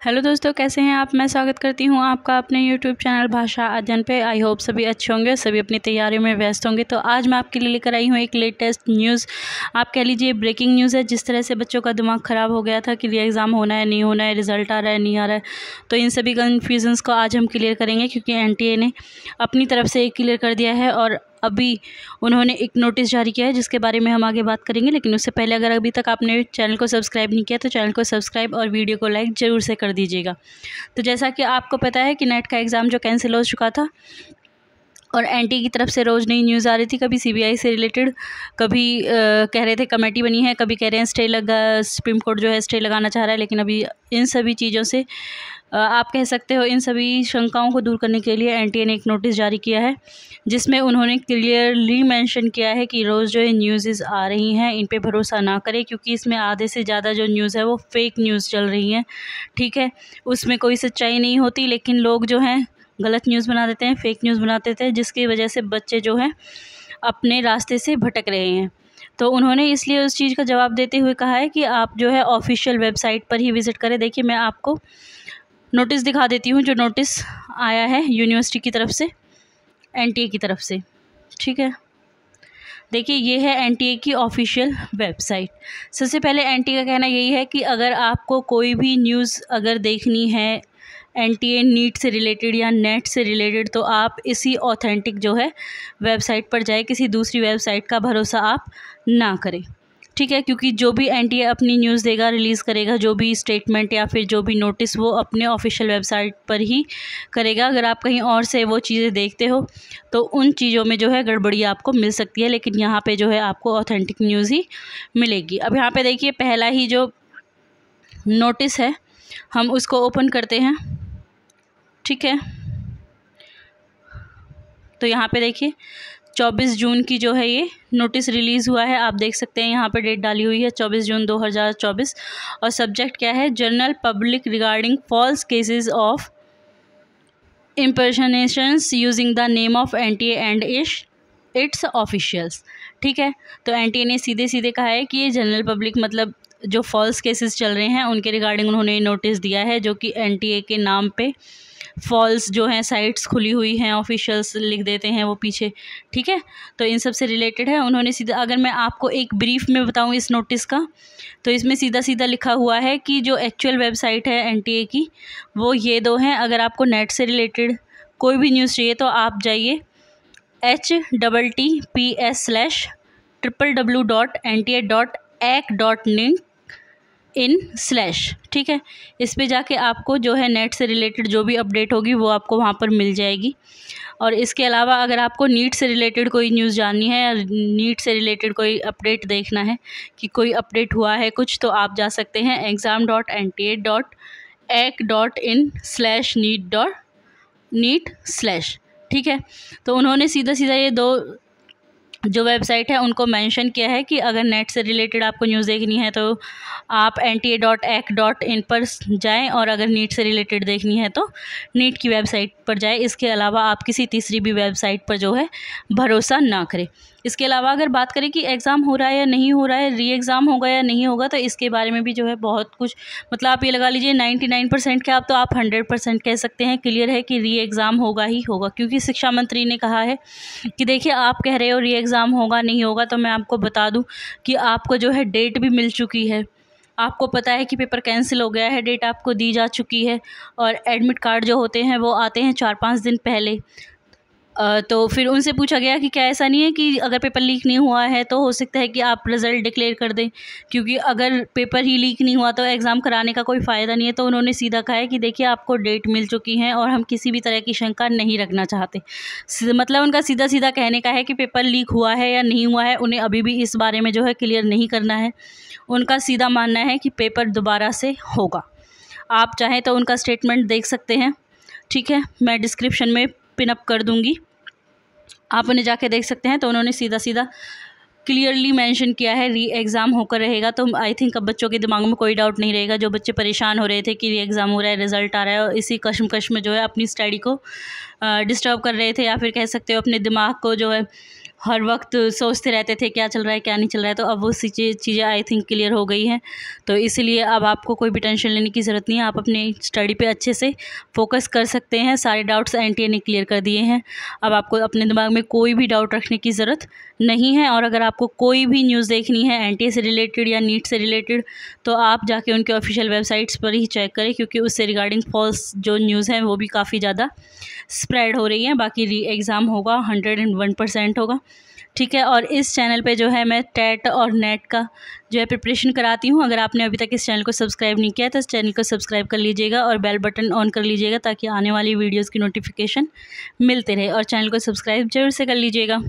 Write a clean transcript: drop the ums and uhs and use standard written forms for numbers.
Hello दोस्तों, कैसे हैं आप। मैं स्वागत करती हूं आपका अपने यूट्यूब चैनल भाषा अध्ययन पे। आई होप सभी अच्छे होंगे, सभी अपनी तैयारियों में व्यस्त होंगे। तो आज मैं आपके लिए लेकर आई हूं एक लेटेस्ट न्यूज़, आप कह लीजिए ब्रेकिंग न्यूज़ है। जिस तरह से बच्चों का दिमाग ख़राब हो गया था कि री एग्ज़ाम होना है नहीं होना है, रिज़ल्ट आ रहा है नहीं आ रहा है, तो इन सभी कन्फ्यूज़न्स को आज हम क्लियर करेंगे, क्योंकि NTA ने अपनी तरफ से एक क्लियर कर दिया है और अभी उन्होंने एक नोटिस जारी किया है जिसके बारे में हम आगे बात करेंगे। लेकिन उससे पहले अगर अभी तक आपने चैनल को सब्सक्राइब नहीं किया तो चैनल को सब्सक्राइब और वीडियो को लाइक ज़रूर से कर दीजिएगा। तो जैसा कि आपको पता है कि नेट का एग्ज़ाम जो कैंसिल हो चुका था और NTA की तरफ से रोज़ नई न्यूज़ आ रही थी, कभी CBI से रिलेटेड, कभी कह रहे थे कमेटी बनी है, कभी कह रहे हैं स्टे लगा, सुप्रीम कोर्ट जो है स्टे लगाना चाह रहा है। लेकिन अभी इन सभी चीज़ों से आप कह सकते हो, इन सभी शंकाओं को दूर करने के लिए NTA ने एक नोटिस जारी किया है जिसमें उन्होंने क्लियरली मेंशन किया है कि रोज़ जो है न्यूज़ आ रही हैं, इन पे भरोसा ना करें, क्योंकि इसमें आधे से ज़्यादा जो न्यूज़ है वो फेक न्यूज़ चल रही हैं। ठीक है, उसमें कोई सच्चाई नहीं होती, लेकिन लोग जो हैं गलत न्यूज़ बना देते हैं, फेक न्यूज़ बना देते हैं, जिसकी वजह से बच्चे जो हैं अपने रास्ते से भटक रहे हैं। तो उन्होंने इसलिए उस चीज़ का जवाब देते हुए कहा है कि आप जो है ऑफिशियल वेबसाइट पर ही विज़िट करें। देखिए, मैं आपको नोटिस दिखा देती हूँ, जो नोटिस आया है यूनिवर्सिटी की तरफ से, NTA की तरफ से। ठीक है, देखिए ये है NTA की ऑफिशियल वेबसाइट। सबसे पहले NTA का कहना यही है कि अगर आपको कोई भी न्यूज़ अगर देखनी है NTA नीट से रिलेटेड या नेट से रिलेटेड, तो आप इसी ऑथेंटिक जो है वेबसाइट पर जाए, किसी दूसरी वेबसाइट का भरोसा आप ना करें। ठीक है, क्योंकि जो भी NTA अपनी न्यूज़ देगा, रिलीज़ करेगा, जो भी स्टेटमेंट या फिर जो भी नोटिस, वो अपने ऑफिशियल वेबसाइट पर ही करेगा। अगर आप कहीं और से वो चीज़ें देखते हो तो उन चीज़ों में जो है गड़बड़ी आपको मिल सकती है, लेकिन यहाँ पे जो है आपको ऑथेंटिक न्यूज़ ही मिलेगी। अब यहाँ पे देखिए, पहला ही जो नोटिस है हम उसको ओपन करते हैं। ठीक है, तो यहाँ पे देखिए 24 जून की जो है ये नोटिस रिलीज़ हुआ है। आप देख सकते हैं यहाँ पे डेट डाली हुई है 24 जून 2024, और सब्जेक्ट क्या है, general public regarding false cases of impersonations using the name of NTA and its officials. ठीक है, तो NTA ने सीधे सीधे कहा है कि ये जनरल पब्लिक, मतलब जो फॉल्स केसेस चल रहे हैं उनके रिगार्डिंग उन्होंने नोटिस दिया है, जो कि NTA के नाम पे फॉल्स जो हैं साइट्स खुली हुई हैं, ऑफिशियल्स लिख देते हैं वो पीछे। ठीक है, तो इन सब से रिलेटेड है। उन्होंने सीधा, अगर मैं आपको एक ब्रीफ में बताऊं इस नोटिस का, तो इसमें सीधा सीधा लिखा हुआ है कि जो एक्चुअल वेबसाइट है NTA की वो ये दो हैं। अगर आपको नेट से रिलेटेड कोई भी न्यूज़ चाहिए तो आप जाइए https://www.nta.ac.in/। ठीक है, इस पे जाके आपको जो है नेट से रिलेटेड जो भी अपडेट होगी वो आपको वहाँ पर मिल जाएगी। और इसके अलावा अगर आपको नीट से रिलेटेड कोई न्यूज़ जाननी है या नीट से रिलेटेड कोई अपडेट देखना है कि कोई अपडेट हुआ है कुछ, तो आप जा सकते हैं exam.nta.ac.in/neet/। ठीक है, तो उन्होंने सीधा सीधा ये दो जो वेबसाइट है उनको मेंशन किया है कि अगर नेट से रिलेटेड आपको न्यूज़ देखनी है तो आप nta.ac.in पर जाएं, और अगर नीट से रिलेटेड देखनी है तो नीट की वेबसाइट पर जाएं। इसके अलावा आप किसी तीसरी भी वेबसाइट पर जो है भरोसा ना करें। इसके अलावा अगर बात करें कि एग्ज़ाम हो रहा है या नहीं हो रहा है, री एग्ज़ाम होगा या नहीं होगा, तो इसके बारे में भी जो है बहुत कुछ, मतलब आप ये लगा लीजिए 99% क्या, अब तो आप 100% कह सकते हैं क्लियर है कि री एग्ज़ाम होगा ही होगा। क्योंकि शिक्षा मंत्री ने कहा है कि देखिए, आप कह रहे हो री एग्ज़ाम होगा नहीं होगा, तो मैं आपको बता दूं कि आपको जो है डेट भी मिल चुकी है। आपको पता है कि पेपर कैंसिल हो गया है, डेट आपको दी जा चुकी है, और एडमिट कार्ड जो होते हैं वो आते हैं 4-5 दिन पहले। तो फिर उनसे पूछा गया कि क्या ऐसा नहीं है कि अगर पेपर लीक नहीं हुआ है तो हो सकता है कि आप रिज़ल्ट डिक्लेयर कर दें, क्योंकि अगर पेपर ही लीक नहीं हुआ तो एग्ज़ाम कराने का कोई फ़ायदा नहीं है। तो उन्होंने सीधा कहा है कि देखिए, आपको डेट मिल चुकी है और हम किसी भी तरह की शंका नहीं रखना चाहते। मतलब उनका सीधा सीधा कहने का है कि पेपर लीक हुआ है या नहीं हुआ है, उन्हें अभी भी इस बारे में जो है क्लियर नहीं करना है। उनका सीधा मानना है कि पेपर दोबारा से होगा। आप चाहें तो उनका स्टेटमेंट देख सकते हैं। ठीक है, मैं डिस्क्रिप्शन में पिन अप कर दूँगी, आप उन्हें जाके देख सकते हैं। तो उन्होंने सीधा सीधा क्लियरली मेंशन किया है री एग्ज़ाम होकर रहेगा। तो आई थिंक अब बच्चों के दिमाग में कोई डाउट नहीं रहेगा। जो बच्चे परेशान हो रहे थे कि री एग्ज़ाम हो रहा है, रिज़ल्ट आ रहा है, और इसी कश्मकश में जो है अपनी स्टडी को डिस्टर्ब कर रहे थे, या फिर कह सकते हो अपने दिमाग को जो है हर वक्त सोचते रहते थे क्या चल रहा है क्या नहीं चल रहा है, तो अब वो चीज़ें आई थिंक क्लियर हो गई हैं। तो इसलिए अब आपको कोई भी टेंशन लेने की ज़रूरत नहीं है, आप अपनी स्टडी पे अच्छे से फोकस कर सकते हैं। सारे डाउट्स एनटीए ने क्लियर कर दिए हैं, अब आपको अपने दिमाग में कोई भी डाउट रखने की ज़रूरत नहीं है। और अगर आपको कोई भी न्यूज़ देखनी है एनटीए से रिलेटेड या नीट से रिलेटेड, तो आप जाके उनके ऑफिशियल वेबसाइट्स पर ही चेक करें, क्योंकि उससे रिगार्डिंग फॉल्स जो न्यूज़ हैं वो भी काफ़ी ज़्यादा स्प्रेड हो रही हैं। बाकी एग्ज़ाम होगा 101% होगा, ठीक है। और इस चैनल पे जो है मैं टेट और नेट का जो है प्रिपरेशन कराती हूँ। अगर आपने अभी तक इस चैनल को सब्सक्राइब नहीं किया तो इस चैनल को सब्सक्राइब कर लीजिएगा और बेल बटन ऑन कर लीजिएगा, ताकि आने वाली वीडियोज़ की नोटिफिकेशन मिलते रहे। और चैनल को सब्सक्राइब जरूर से कर लीजिएगा।